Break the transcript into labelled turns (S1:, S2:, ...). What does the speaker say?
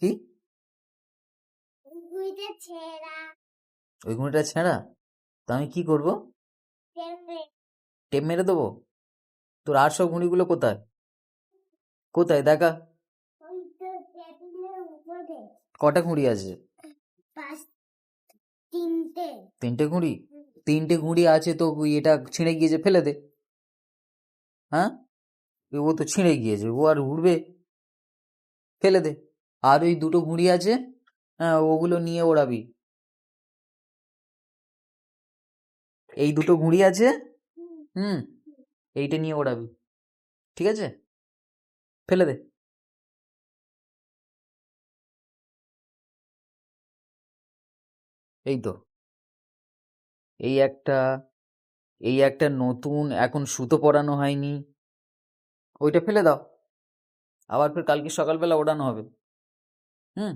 S1: কি? ওই ঘুড়িটা ছেঁড়া? তা আমি কি করব? টেপ মেরে দেবো? তোর আর সব ঘুড়িগুলো কোথায়? কোথায় দেখা? কটা ঘুড়ি আছে? তিনটে ঘুড়ি? তিনটে ঘুড়ি আছে তো এটা ছিঁড়ে গিয়েছে, ফেলে দে। হ্যাঁ, ও তো ছিঁড়ে গিয়েছে, ও আর উড়বে? ফেলে দে। আর ওই দুটো ঘুড়ি আছে, হ্যাঁ, ওগুলো নিয়ে ওড়াবি। এই দুটো ঘুড়ি আছে, হুম, এইটা নিয়ে ওড়াবি, ঠিক আছে? ফেলে দে। এই তো, এই একটা, এই একটা নতুন, এখন সুতো পরানো হয়নি, ওইটা ফেলে দাও। আবার ফের কালকে সকালবেলা ওড়ানো হবে। হুম।